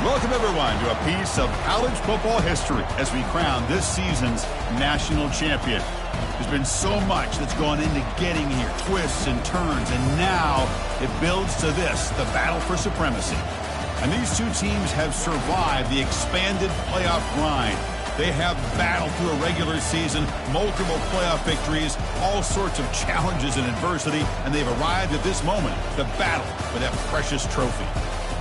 Welcome, everyone, to a piece of college football history as we crown this season's national champion. There's been so much that's gone into getting here, twists and turns, and now it builds to this, the battle for supremacy. And these two teams have survived the expanded playoff grind. They have battled through a regular season, multiple playoff victories, all sorts of challenges and adversity, and they've arrived at this moment, the battle for that precious trophy.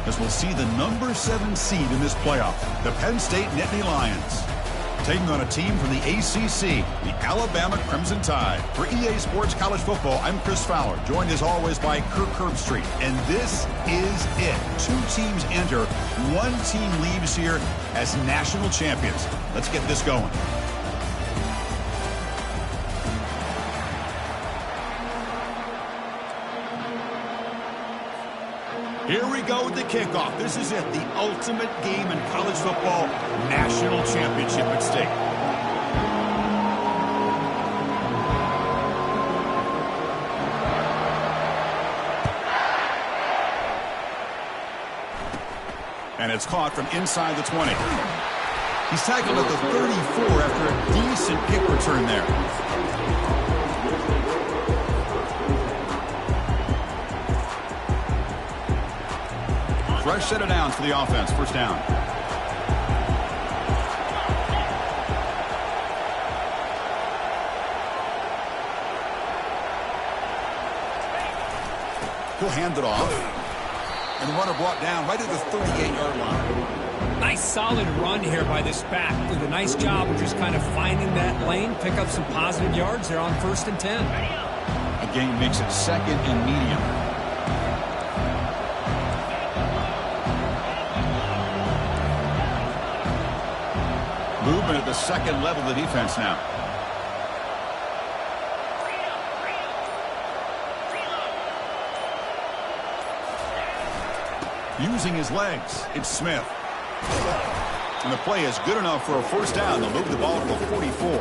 As we'll see the number 7 seed in this playoff, the Penn State Nittany Lions, taking on a team from the ACC, the Alabama Crimson Tide. For EA Sports College Football, I'm Chris Fowler, joined as always by Kirk Herbstreit. And this is it. 2 teams enter, 1 team leaves here as national champions. Let's get this going. Here we go with the kickoff. This is it, the ultimate game in college football, national championship at stake. And it's caught from inside the 20. He's tackled at the 34 after a decent kick return there. Fresh set of downs for the offense. First down. He'll hand it off. And the runner brought down right at the 38-yard line. Nice solid run here by this back. Did a nice job of just kind of finding that lane, pick up some positive yards there on 1st and 10. Again, makes it 2nd and medium. Movement at the 2nd level of the defense now. Using his legs, it's Smith. And the play is good enough for a first down. They'll move the ball to the 44.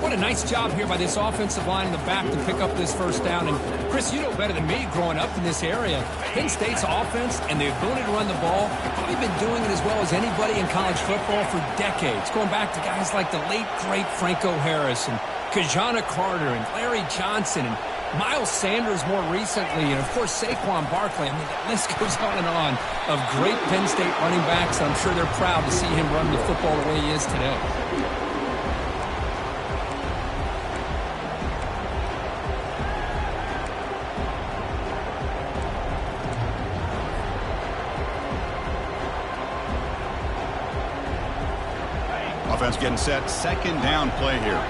What a nice job here by this offensive line in the back to pick up this first down. And Chris, you know better than me growing up in this area, Penn State's offense and the ability to run the ball, probably been doing it as well as anybody in college football for decades. Going back to guys like the late, great Franco Harris and Kajana Carter and Larry Johnson and Miles Sanders more recently, and of course Saquon Barkley. I mean, the list goes on of great Penn State running backs. I'm sure they're proud to see him run the football the way he is today. Offense getting set, 2nd down play here.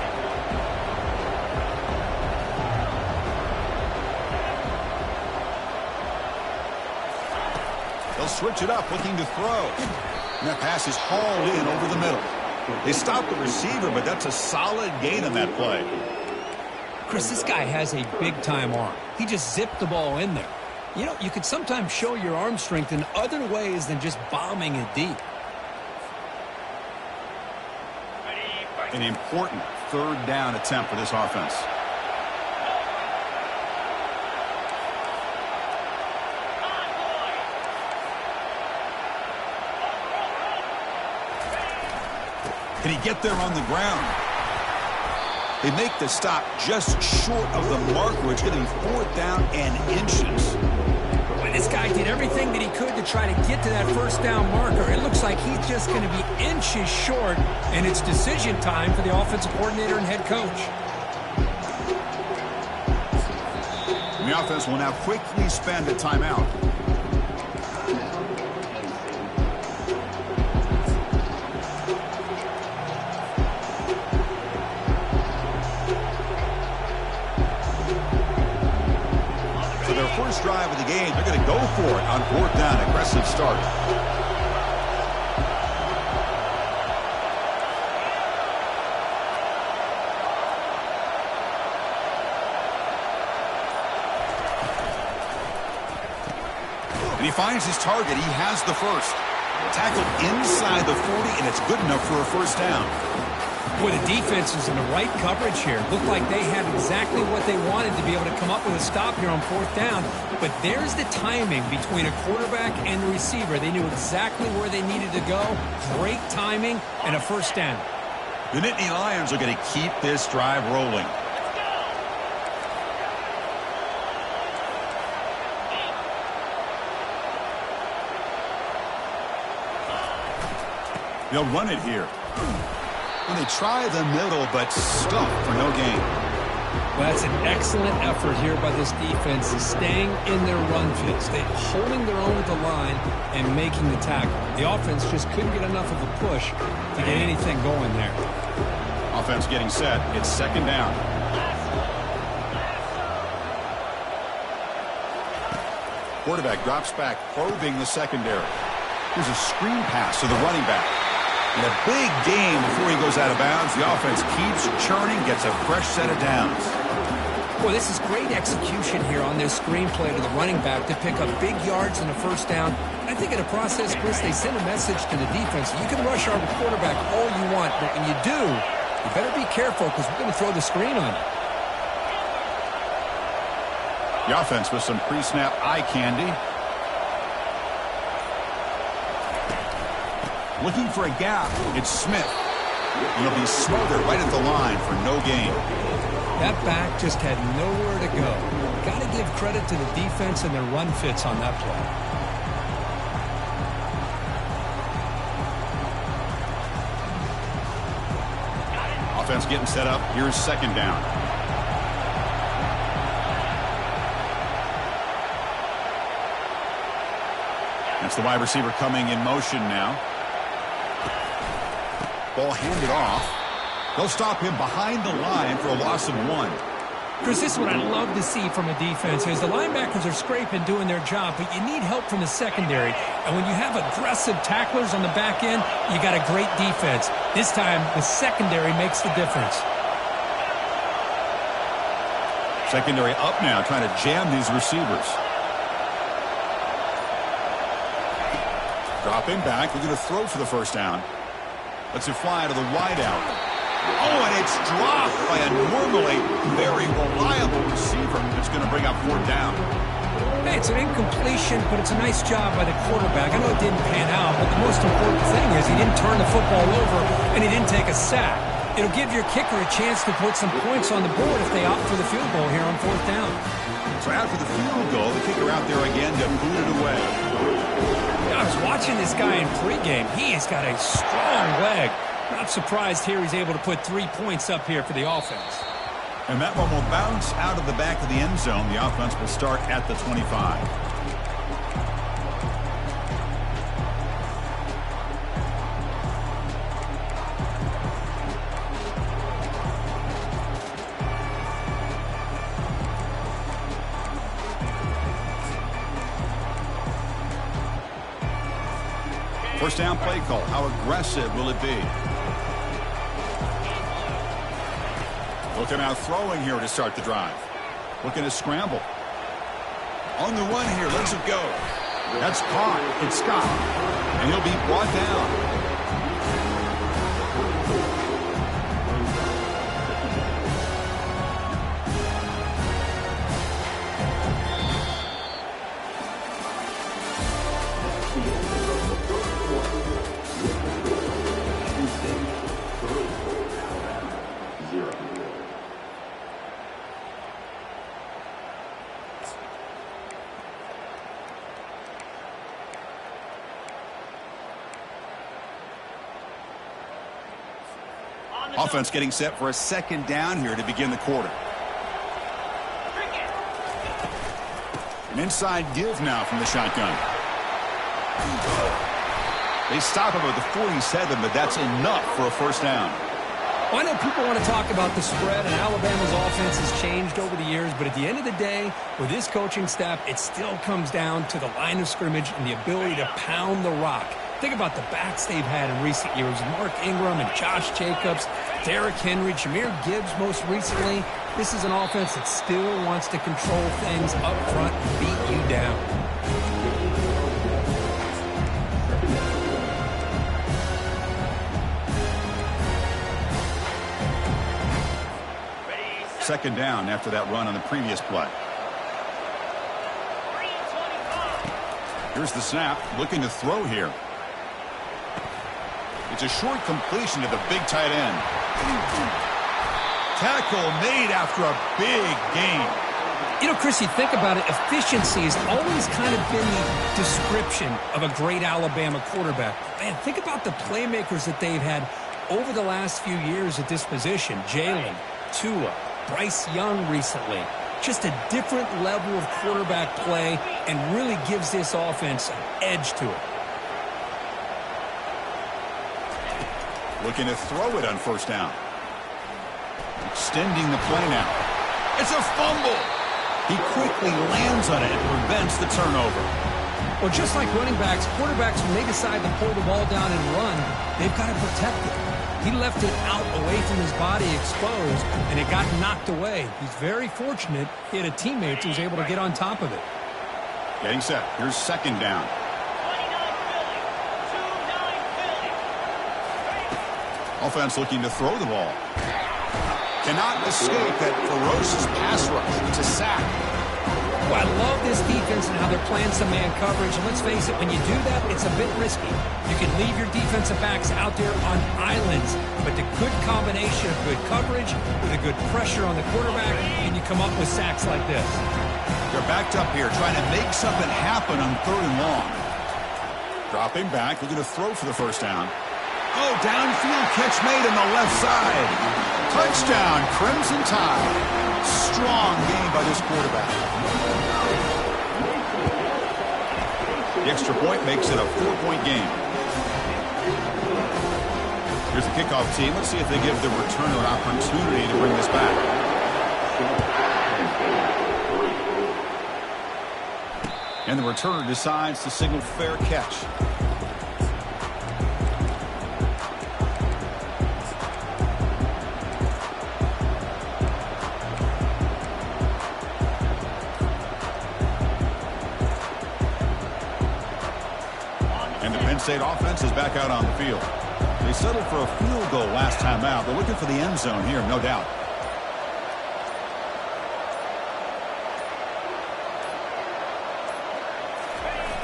They'll switch it up, looking to throw. And that pass is hauled in over the middle. They stopped the receiver, but that's a solid gain on that play. Chris, this guy has a big-time arm. He just zipped the ball in there. You know, you can sometimes show your arm strength in other ways than just bombing it deep. An important 3rd down attempt for this offense. Can he get there on the ground? They make the stop just short of the marker. It's going to be 4th down and inches. When this guy did everything that he could to try to get to that first down marker, it looks like he's just going to be inches short, and it's decision time for the offensive coordinator and head coach. And the offense will now quickly spend a timeout. First drive of the game, they're going to go for it on 4th down. Aggressive start. And he finds his target. He has the first. Tackled inside the 40, and it's good enough for a first down. Boy, the defense was in the right coverage here. Looked like they had exactly what they wanted to be able to come up with a stop here on fourth down. But there's the timing between a quarterback and the receiver. They knew exactly where they needed to go. Great timing and a first down. The Nittany Lions are going to keep this drive rolling. They'll run it here. And they try the middle, but stuffed for no gain. Well, that's an excellent effort here by this defense, staying in their run fits. They're holding their own with the line and making the tackle. The offense just couldn't get enough of a push to get anything going there. Offense getting set. It's second down. Quarterback drops back, probing the secondary. Here's a screen pass to the running back. And a big gain before he goes out of bounds. The offense keeps churning, gets a fresh set of downs. Well, this is great execution here on this screenplay to the running back to pick up big yards in the first down. I think in the process, Chris, they send a message to the defense. You can rush our quarterback all you want, but when you do, you better be careful because we're going to throw the screen on you. The offense with some pre-snap eye candy. Looking for a gap. It's Smith. And he'll be smothered right at the line for no gain. That back just had nowhere to go. Got to give credit to the defense and their run fits on that play. Offense getting set up. Here's second down. That's the wide receiver coming in motion now. Ball handed off. They'll stop him behind the line for a loss of 1. Chris, this is what I love to see from a defense is the linebackers are scraping, doing their job, but you need help from the secondary. And when you have aggressive tacklers on the back end, you got a great defense. This time, the secondary makes the difference. Secondary up now, trying to jam these receivers. Dropping back, they're going to throw for the first down. Lets it fly to the wideout. Oh, and it's dropped by a normally very reliable receiver. It's going to bring up fourth down. Hey, it's an incompletion, but it's a nice job by the quarterback. I know it didn't pan out, but the most important thing is he didn't turn the football over and he didn't take a sack. It'll give your kicker a chance to put some points on the board if they opt for the field goal here on fourth down. So after the field goal, the kicker out there again to boot it away. I was watching this guy in pregame. He has got a strong leg. Not surprised here he's able to put 3 points up here for the offense. And that one will bounce out of the back of the end zone. The offense will start at the 25. First down play call. How aggressive will it be? Looking out throwing here to start the drive. Looking to scramble. On the run here. Lets it go. That's caught. It's Scott. And he'll be brought down. Offense getting set for a second down here to begin the quarter. An inside give now from the shotgun. They stop him at the 47, but that's enough for a first down. Well, I know people want to talk about the spread, and Alabama's offense has changed over the years, but at the end of the day, with this coaching staff, it still comes down to the line of scrimmage and the ability to pound the rock. Think about the backs they've had in recent years. Mark Ingram and Josh Jacobs, Derrick Henry, Jahmyr Gibbs most recently. This is an offense that still wants to control things up front and beat you down. Second down after that run on the previous play. Here's the snap, looking to throw here. It's a short completion to the big tight end. Tackle made after a big gain. You know, Chris, you think about it, efficiency has always kind of been the description of a great Alabama quarterback. Man, think about the playmakers that they've had over the last few years at this position. Jalen, Tua, Bryce Young recently. Just a different level of quarterback play and really gives this offense an edge to it. Looking to throw it on first down. Extending the play now. It's a fumble. He quickly lands on it and prevents the turnover. Well, just like running backs, quarterbacks, when they decide to pull the ball down and run, they've got to protect it. He left it out away from his body exposed, and it got knocked away. He's very fortunate he had a teammate who was able to get on top of it. Getting set. Here's second down. Offense looking to throw the ball. Cannot escape that ferocious pass rush. It's a sack. Well, I love this defense and how they're playing some man coverage. And let's face it, when you do that, it's a bit risky. You can leave your defensive backs out there on islands, but the good combination of good coverage with a good pressure on the quarterback, and you come up with sacks like this. They're backed up here, trying to make something happen on third and long. Dropping back, looking to throw for the first down. Oh, downfield catch made on the left side. Touchdown, Crimson Tide. Strong game by this quarterback. The extra point makes it a 4-point game. Here's the kickoff team. Let's see if they give the returner an opportunity to bring this back. And the returner decides to signal fair catch. State offense is back out on the field. They settled for a field goal last time out. They're looking for the end zone here, no doubt.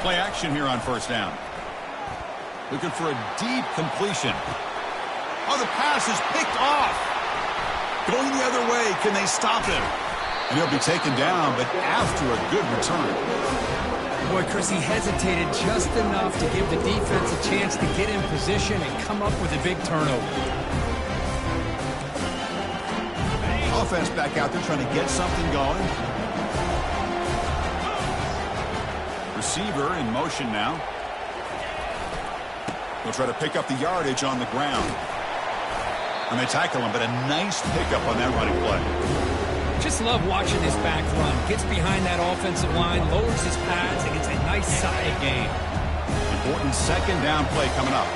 Play action here on first down. Looking for a deep completion. Oh, the pass is picked off. Going the other way. Can they stop him? And he'll be taken down, but after a good return. Boy, Chris, he hesitated just enough to give the defense a chance to get in position and come up with a big turnover. Offense back out there trying to get something going. Receiver in motion now. They'll try to pick up the yardage on the ground. And they tackle him, but a nice pickup on that running play. Just love watching this back run. Gets behind that offensive line, lowers his pads, and gets a nice solid gain. Important second down play coming up.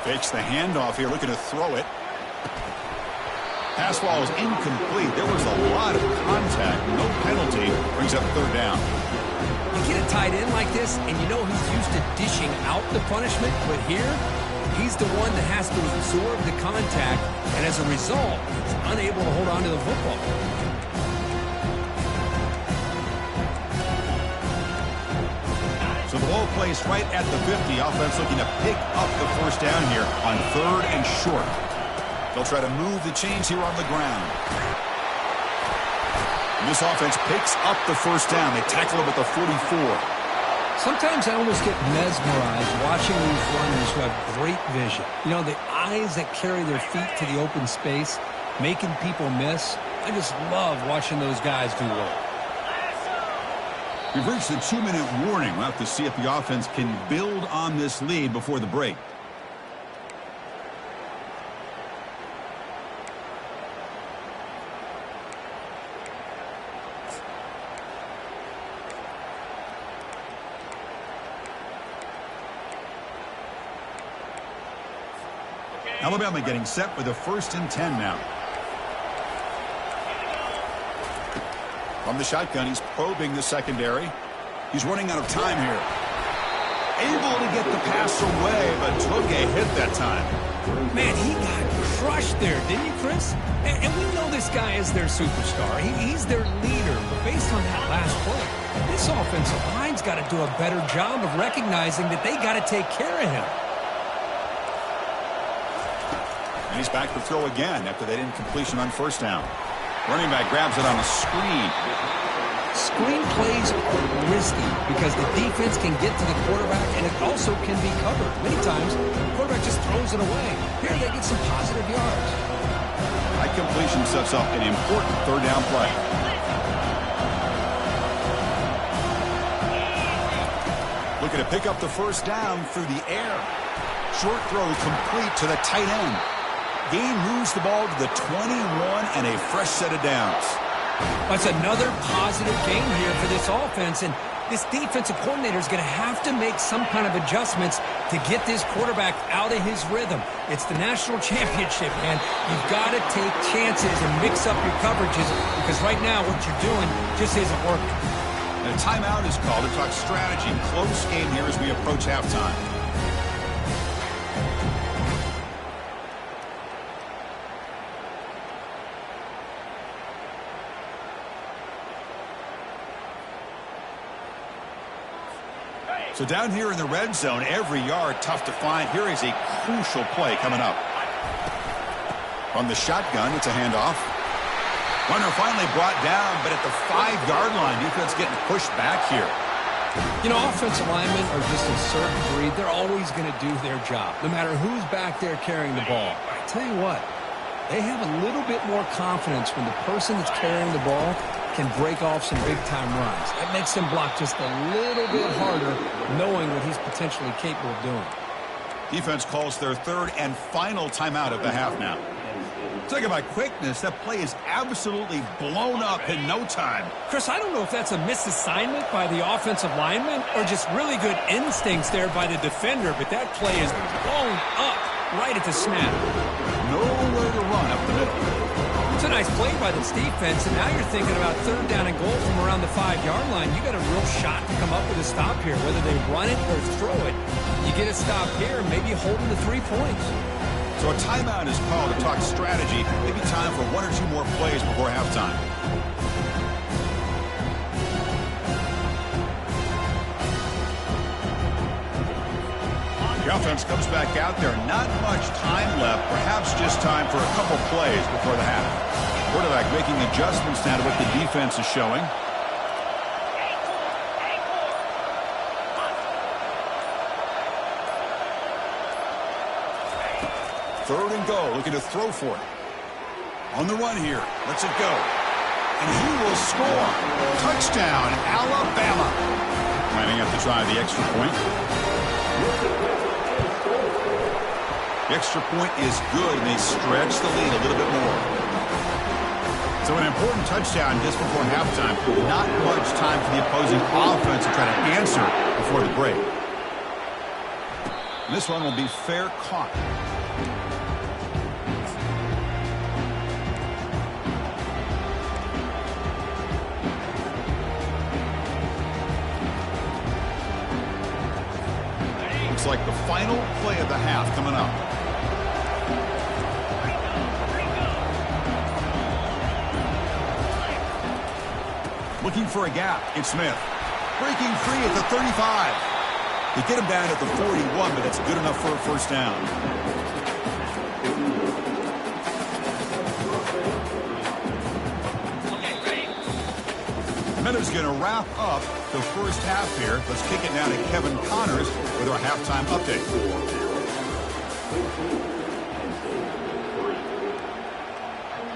Fakes the handoff here, looking to throw it. Pass ball is incomplete. There was a lot of contact. No penalty. Brings up third down. You get a tight end like this, and you know he's used to dishing out the punishment, but here, he's the one that has to absorb the contact, and as a result, he's unable to hold on to the football. So the ball placed right at the 50. Offense looking to pick up the first down here on third and short. They'll try to move the chains here on the ground. And this offense picks up the first down. They tackle him at the 44. Sometimes I almost get mesmerized watching these runners who have great vision. You know, the eyes that carry their feet to the open space, making people miss. I just love watching those guys do work. We've reached the 2-minute warning. We'll have to see if the offense can build on this lead before the break. Alabama getting set with a 1st and 10 now. From the shotgun, he's probing the secondary. He's running out of time here. able to get the pass away, but took a hit that time. Man, he got crushed there, didn't you, Chris? And we know this guy is their superstar. He's their leader. But based on that last play, this offensive line's got to do a better job of recognizing that they got to take care of him. And he's back to throw again after that incompletion on first down. Running back grabs it on a screen. Screen plays are risky because the defense can get to the quarterback and it also can be covered. Many times, the quarterback just throws it away. Here they get some positive yards. High completion sets up an important third down play. Looking to pick up the first down through the air. Short throw complete to the tight end. Gain moves the ball to the 21 and a fresh set of downs. That's another positive gain here for this offense, and this defensive coordinator is going to have to make some kind of adjustments to get this quarterback out of his rhythm. It's the national championship, man. You've got to take chances and mix up your coverages because right now what you're doing just isn't working. And a timeout is called to talk strategy. Close game here as we approach halftime. So down here in the red zone, every yard tough to find. Here is a crucial play coming up. From the shotgun, it's a handoff. Runner finally brought down, but at the 5-yard line, defense getting pushed back here. You know, offensive linemen are just a certain breed. They're always going to do their job, no matter who's back there carrying the ball. I tell you what, they have a little bit more confidence when the person that's carrying the ball can break off some big-time runs. That makes them block just a little bit harder, knowing what he's potentially capable of doing. Defense calls their third and final timeout of the half now. Talking about quickness, that play is absolutely blown up in no time. Chris, I don't know if that's a misassignment by the offensive lineman or just really good instincts there by the defender, but that play is blown up right at the snap. Nowhere to run up the middle. It's a nice play by this defense, and now you're thinking about third down and goal from around the 5-yard line. You got a real shot to come up with a stop here, whether they run it or throw it. You get a stop here, maybe holding the 3 points. So a timeout is called to talk strategy. Maybe time for 1 or 2 more plays before halftime. The offense comes back out there. Not much time left. Perhaps just time for a couple plays before the half. Quarterback making adjustments now to what the defense is showing. Third and goal, looking to throw for it. On the run here, lets it go. And he will score. Touchdown, Alabama. Lining up to try the extra point. The extra point is good, and they stretch the lead a little bit more. So an important touchdown just before halftime. Not much time for the opposing offense to try to answer before the break. And this one will be fair caught. Looks like the final play of the half coming up. Looking for a gap. It's Smith. Breaking free at the 35. They get him down at the 41, but that's good enough for a first down. And that is going to wrap up the first half here. Let's kick it now to Kevin Connors with our halftime update.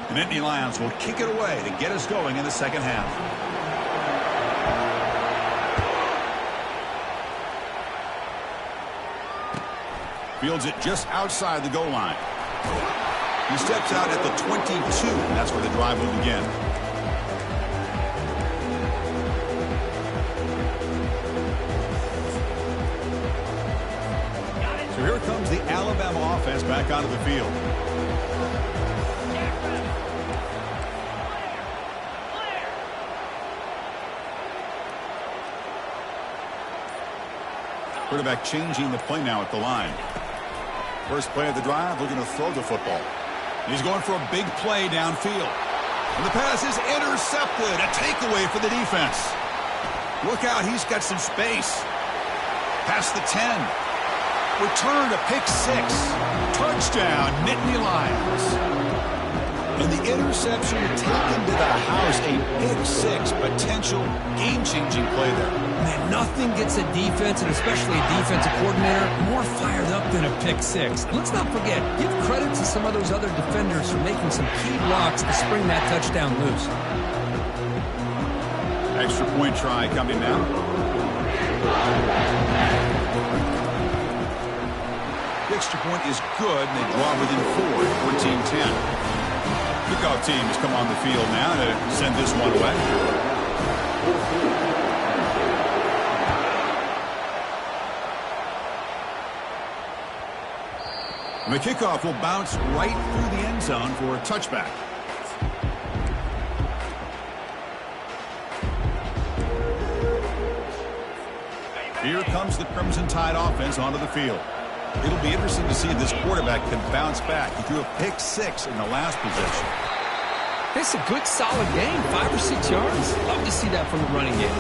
And Nittany Lions will kick it away to get us going in the second half. Fields it just outside the goal line. He steps out at the 22, and that's where the drive will begin. So here comes the Alabama offense back onto the field. Quarterback changing the play now at the line. First play of the drive, looking to throw the football. He's going for a big play downfield. And the pass is intercepted. A takeaway for the defense. Look out, he's got some space. Past the 10. Return to pick 6. Touchdown, Nittany Lions. And the interception taken to the house. A pick 6. Potential game-changing play there. Man, nothing gets a defense, and especially a defensive coordinator, more fired up than a pick 6. And let's not forget, give credit to some of those other defenders for making some key blocks to spring that touchdown loose. Extra point try coming now. The extra point is good, and they draw within 4, 14-10. Kickoff team has come on the field now to send this one away. And the kickoff will bounce right through the end zone for a touchback. Here comes the Crimson Tide offense onto the field. It'll be interesting to see if this quarterback can bounce back. He threw a pick 6 in the last possession. It's a good, solid game. 5 or 6 yards. Love to see that from the running game.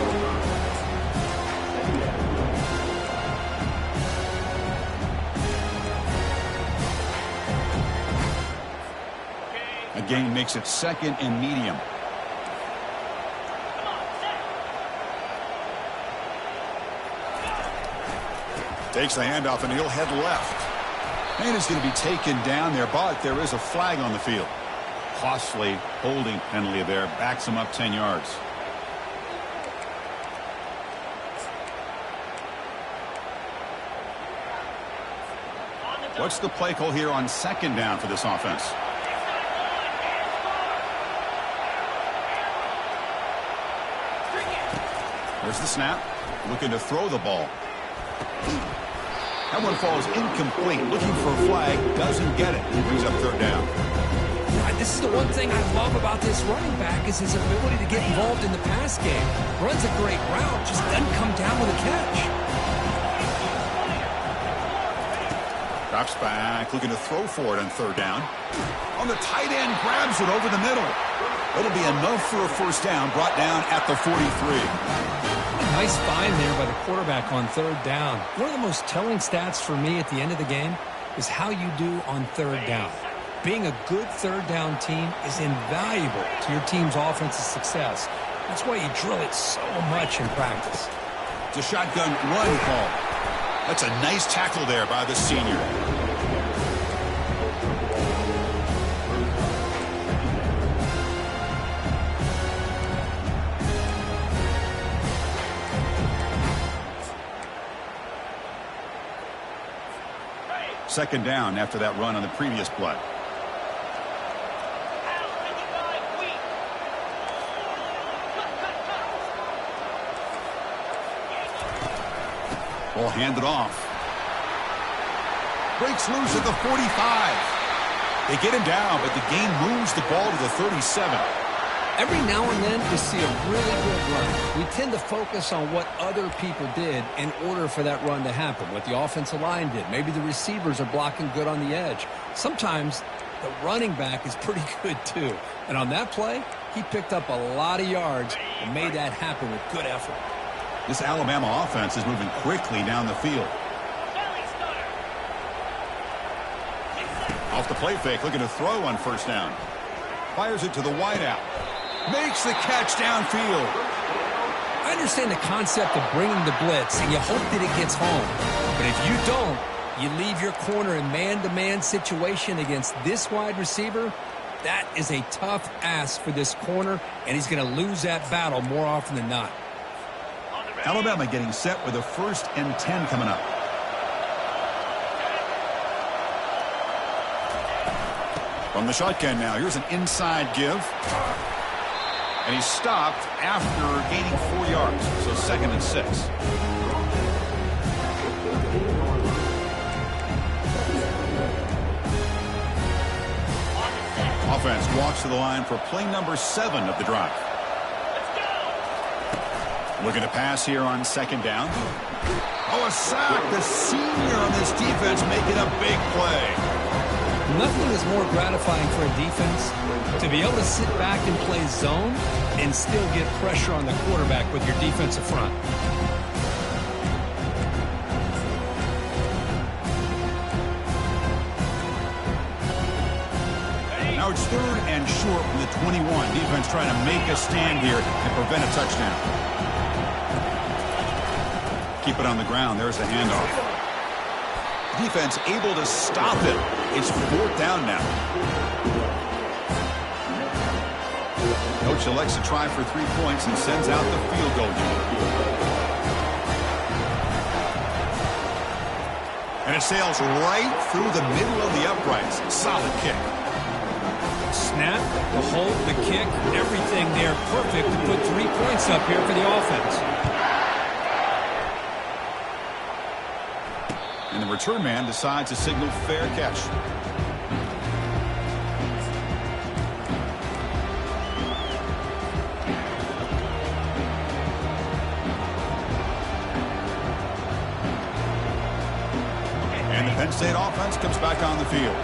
A gain makes it 2nd and medium. Takes the handoff, and he'll head left. And is going to be taken down there, but there is a flag on the field. Costly holding penalty there. Backs him up 10 yards. What's the play call here on 2nd down for this offense? There's the snap. Looking to throw the ball. That one falls incomplete. Looking for a flag. Doesn't get it. He brings up 3rd down. This is the one thing I love about this running back is his ability to get involved in the pass game. Runs a great route, just doesn't come down with a catch. Drops back, looking to throw for it on 3rd down. On the tight end, grabs it over the middle. It'll be enough for a 1st down, brought down at the 43. Nice find there by the quarterback on 3rd down. One of the most telling stats for me at the end of the game is how you do on 3rd down. Being a good 3rd down team is invaluable to your team's offensive success. That's why you drill it so much in practice. It's a shotgun run call. That's a nice tackle there by the senior. Second down after that run on the previous play. Ball handed off. Breaks loose at the 45. They get him down, but the game moves the ball to the 37. Every now and then we see a really good run. We tend to focus on what other people did in order for that run to happen, what the offensive line did. Maybe the receivers are blocking good on the edge. Sometimes the running back is pretty good too. And on that play, he picked up a lot of yards and made that happen with good effort. This Alabama offense is moving quickly down the field. Off the play fake, looking to throw on 1st down. Fires it to the wideout. Makes the catch downfield. I understand the concept of bringing the blitz, and you hope that it gets home. But if you don't, you leave your corner in man-to-man situation against this wide receiver. That is a tough ask for this corner, and he's going to lose that battle more often than not. Alabama getting set with a 1st and 10 coming up. From the shotgun now, here's an inside give. And he stopped after gaining 4 yards, so 2nd and 6. Offense walks to the line for play number 7 of the drive. Looking to pass here on second down. Oh, a sack. The senior on this defense making a big play. Nothing is more gratifying for a defense to be able to sit back and play zone and still get pressure on the quarterback with your defensive front. Now it's 3rd and short from the 21. Defense trying to make a stand here and prevent a touchdown. Keep it on the ground. There's the handoff. Defense able to stop it. It's 4th down now. Coach elects to try for 3 points and sends out the field goal unit. And it sails right through the middle of the uprights. Solid kick. Snap, the hold, the kick, everything there perfect to put 3 points up here for the offense. And the return man decides to signal fair catch. And the Penn State offense comes back on the field.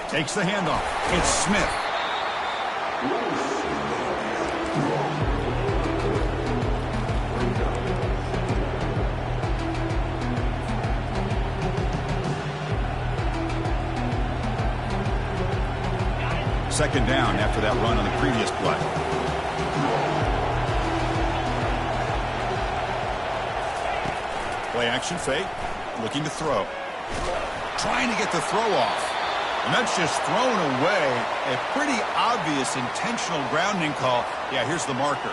Takes the handoff. It's Smith. Second down after that run on the previous play. Play action fake. Looking to throw. Trying to get the throw off. And that's just thrown away. A pretty obvious intentional grounding call. Yeah, here's the marker.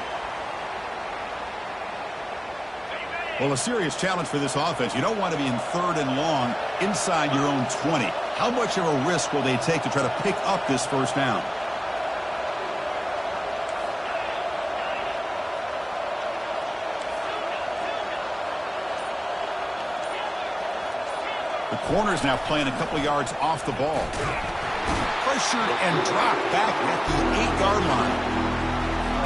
Well, a serious challenge for this offense. You don't want to be in 3rd and long inside your own 20. How much of a risk will they take to try to pick up this first down? The corner's now playing a couple yards off the ball. Pressured and dropped back at the 8-yard line.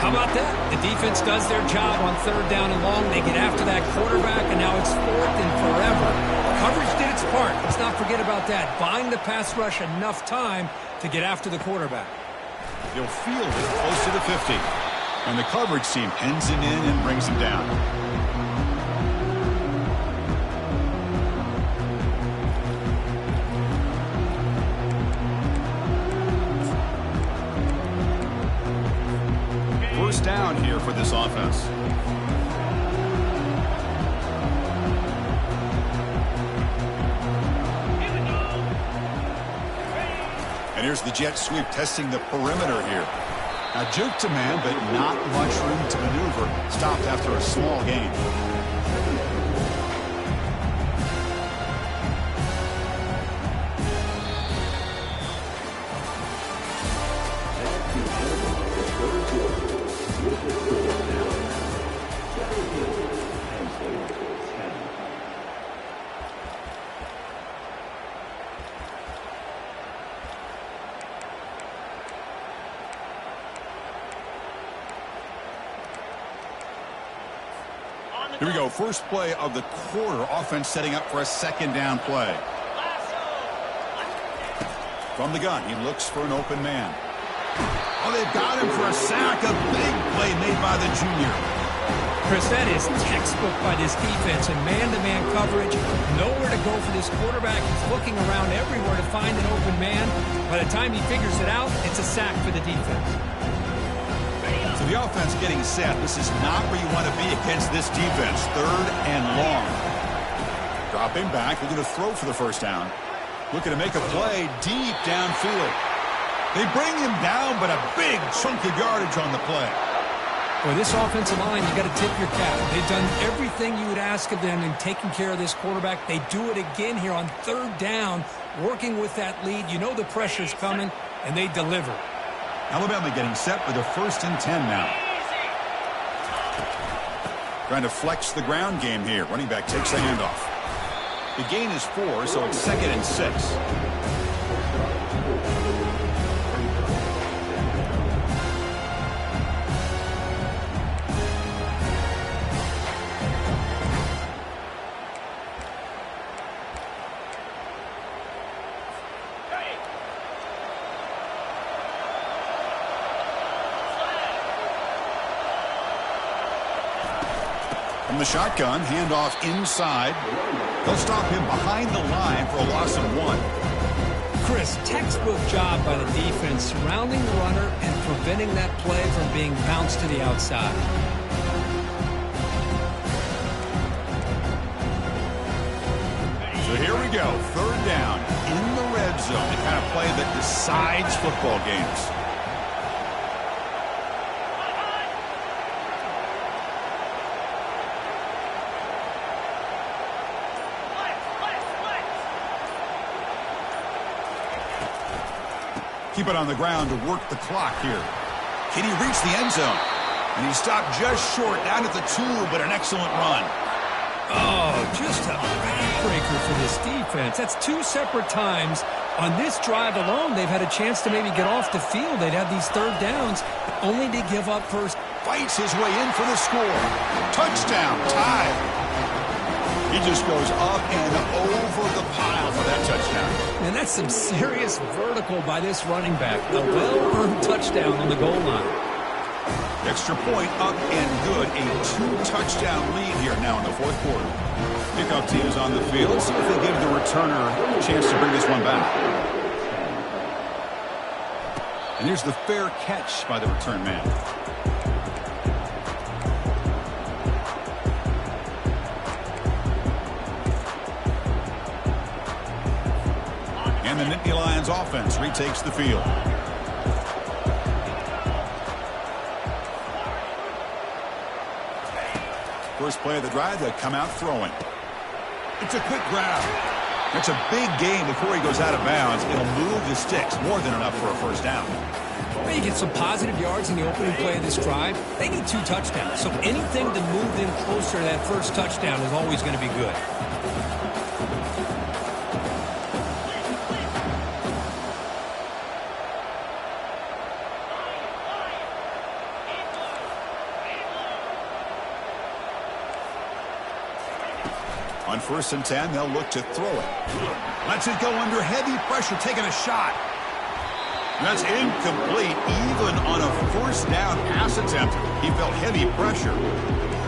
How about that? The defense does their job on 3rd down and long. They get after that quarterback, and now it's 4th and forever. Coverage did its part. Let's not forget about that. Buying the pass rush enough time to get after the quarterback. He'll field it close to the 50. And the coverage team pins him in and brings him down. First down here for this offense. And here's the jet sweep testing the perimeter here. Now juke to man, but not much room to maneuver. Stopped after a small gain. Here we go. First play of the quarter. Offense setting up for a second down play. From the gun, he looks for an open man. Oh, they've got him for a sack. A big play made by the junior. Chris, that is textbook by this defense in man-to-man coverage. Nowhere to go for this quarterback. He's looking around everywhere to find an open man. By the time he figures it out, it's a sack for the defense. So the offense getting set. This is not where you want to be against this defense. 3rd and long. Dropping back, looking to throw for the first down. Looking to make a play deep downfield. They bring him down, but a big chunk of yardage on the play. Boy, this offensive line, you got to tip your cap. They've done everything you would ask of them in taking care of this quarterback. They do it again here on 3rd down, working with that lead. You know the pressure's coming, and they deliver. Alabama getting set for the 1st and 10 now. Trying to flex the ground game here. Running back takes the handoff. The gain is 4, so it's 2nd and 6. From the shotgun, handoff inside. They'll stop him behind the line for a loss of 1. Chris, textbook job by the defense surrounding the runner and preventing that play from being bounced to the outside. So here we go, 3rd down in the red zone, the kind of play that decides football games. Keep it on the ground to work the clock here. Can he reach the end zone? And he stopped just short, down at the 2, but an excellent run. Oh, just a backbreaker for this defense. That's 2 separate times. On this drive alone, they've had a chance to maybe get off the field. They'd have these 3rd downs, only to give up first. Fights his way in for the score. Touchdown, tie. He just goes up and over the pile for that touchdown. And that's some serious vertical by this running back. A well-earned touchdown on the goal line. Extra point up and good. A 2-touchdown lead here now in the 4th quarter. Kickoff team is on the field. Let's see if they give the returner a chance to bring this one back. And here's the fair catch by the return man. And the Nittany Lions offense retakes the field. First play of the drive, they come out throwing. It's a quick grab. It's a big gain before he goes out of bounds. It'll move the sticks, more than enough for a first down. Well, you get some positive yards in the opening play of this drive. They need 2 touchdowns, so anything to move them closer to that first touchdown is always going to be good. On 1st and 10, they'll look to throw it. Lets it go under heavy pressure, taking a shot. That's incomplete, even on a 1st down pass attempt. He felt heavy pressure.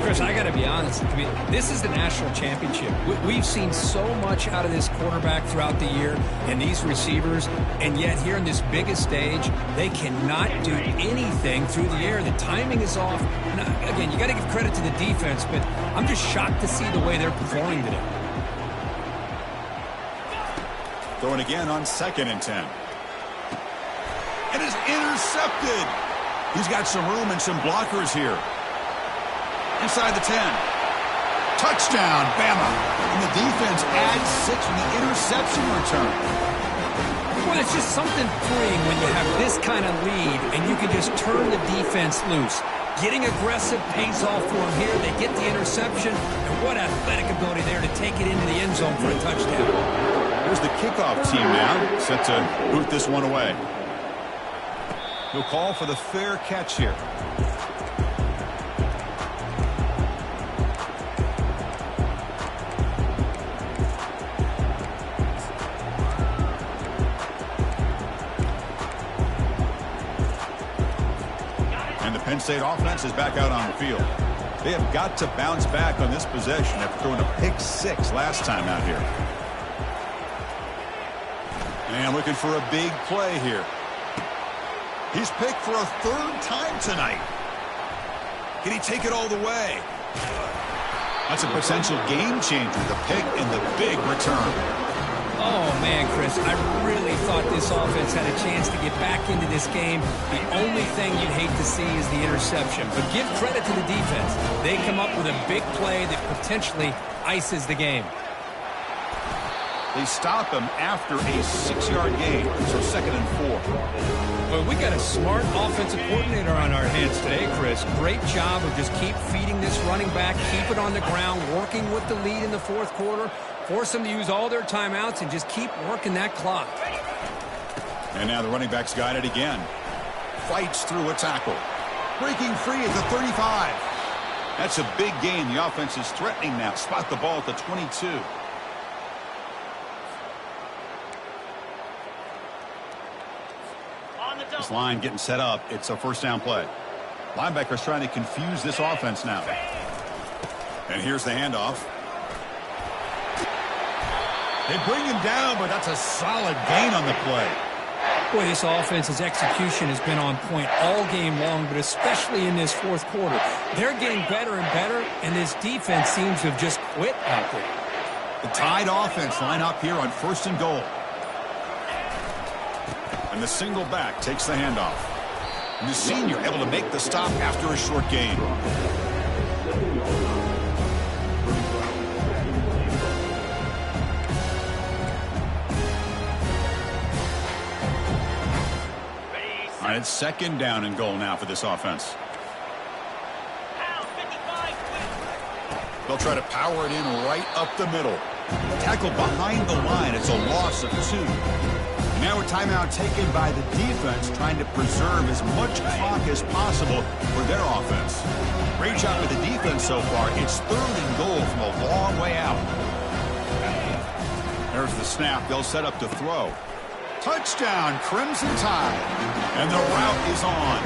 Chris, I got to be honest. I mean, this is the national championship. We've seen so much out of this quarterback throughout the year and these receivers, and yet here in this biggest stage, they cannot do anything through the air. The timing is off. Now, again, you got to give credit to the defense, but I'm just shocked to see the way they're performing today. Throwing again on 2nd and 10. And is intercepted. He's got some room and some blockers here. Inside the 10. Touchdown, Bama. And the defense adds 6 from the interception return. Well, it's just something freeing when you have this kind of lead and you can just turn the defense loose. Getting aggressive pays off for them here. They get the interception, and what athletic ability there to take it into the end zone for a touchdown. Here's the kickoff team now, set to boot this one away. He'll call for the fair catch here. Penn State offense is back out on the field. They have got to bounce back on this possession after throwing a pick-6 last time out here. And looking for a big play here. He's picked for a 3rd time tonight. Can he take it all the way? That's a potential game changer, the pick and the big return. Oh, man, Chris, I really thought this offense had a chance to get back into this game. The only thing you'd hate to see is the interception. But give credit to the defense. They come up with a big play that potentially ices the game. They stop him after a 6-yard gain, so 2nd and 4. Well, we got a smart offensive coordinator on our hands today, Chris. Great job of just keep feeding this running back, keep it on the ground, working with the lead in the 4th quarter, force them to use all their timeouts, and just keep working that clock. And now the running back's got it again. Fights through a tackle. Breaking free at the 35. That's a big gain. The offense is threatening now. Spot the ball at the 22. This line getting set up. It's a 1st down play. Linebackers trying to confuse this offense now. And here's the handoff. They bring him down, but that's a solid gain on the play. Boy, this offense's execution has been on point all game long, but especially in this fourth quarter. They're getting better and better, and this defense seems to have just quit out there. The tied offense line up here on 1st and goal. And the single back takes the handoff. And the senior able to make the stop after a short gain. All right, it's 2nd down and goal now for this offense. They'll try to power it in right up the middle. Tackle behind the line. It's a loss of 2. Now a timeout taken by the defense, trying to preserve as much clock as possible for their offense. Great job with the defense so far. It's 3rd and goal from a long way out. There's the snap. They'll set up to throw. Touchdown, Crimson Tide. And the route is on.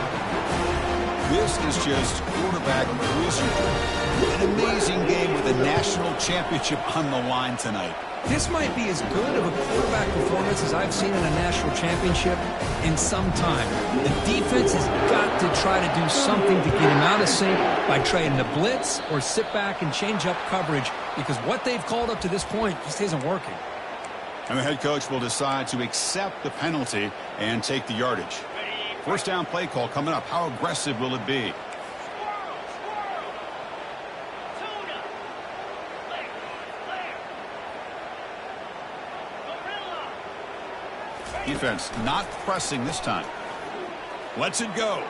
This is just quarterback wizardry. An amazing game with a national championship on the line tonight. This might be as good of a quarterback performance as I've seen in a national championship in some time. The defense has got to try to do something to get him out of sync by trying to blitz or sit back and change up coverage, because what they've called up to this point just isn't working. And the head coach will decide to accept the penalty and take the yardage. 1st down play call coming up. How aggressive will it be? Defense not pressing this time. Lets it go.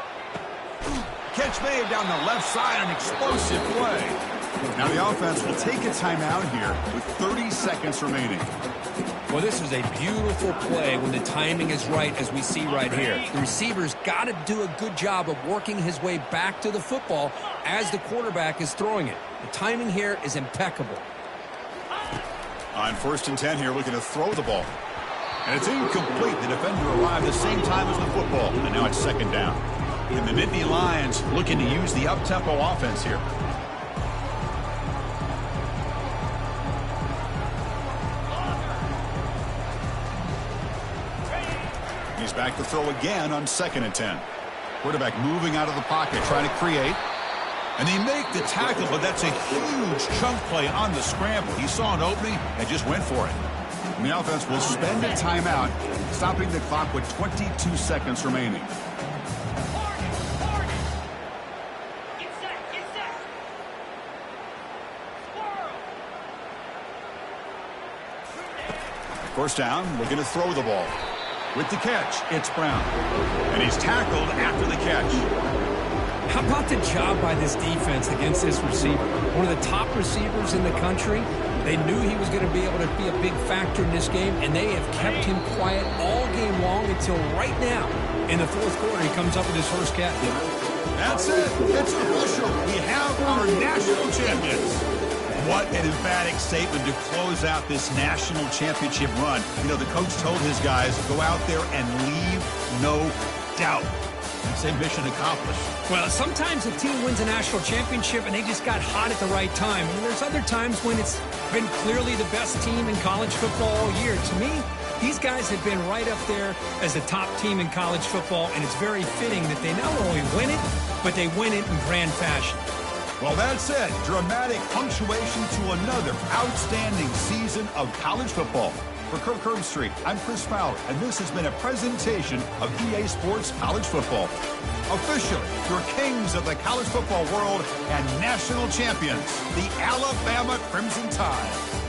Catch made down the left side, an explosive play. Now the offense will take a timeout here with 30 seconds remaining. Well, this is a beautiful play when the timing is right, as we see right here. The receiver's got to do a good job of working his way back to the football as the quarterback is throwing it. The timing here is impeccable. On 1st and 10 here, looking to throw the ball. And it's incomplete. The defender arrived the same time as the football. And now it's 2nd down. And the Nittany Lions looking to use the up-tempo offense here. He's back to throw again on 2nd and 10. Quarterback moving out of the pocket, trying to create. And they make the tackle, but that's a huge chunk play on the scramble. He saw an opening and just went for it. And the offense will spend a timeout, stopping the clock with 22 seconds remaining. First down, looking to throw the ball. With the catch, it's Brown. And he's tackled after the catch. How about the job by this defense against this receiver? One of the top receivers in the country. They knew he was going to be able to be a big factor in this game, and they have kept him quiet all game long until right now. In the fourth quarter, he comes up with his first catch. That's it. It's official. We have our national champions. What an emphatic statement to close out this national championship run. You know, the coach told his guys, go out there and leave no doubt. And say mission accomplished. Well, sometimes a team wins a national championship and they just got hot at the right time. And there's other times when it's been clearly the best team in college football all year. To me, these guys have been right up there as the top team in college football, and it's very fitting that they not only win it, but they win it in grand fashion. Well, that's it. Dramatic punctuation to another outstanding season of college football. For Kirk Herbstreit, I'm Chris Fowler, and this has been a presentation of EA Sports College Football. Officially, your kings of the college football world and national champions, the Alabama Crimson Tide.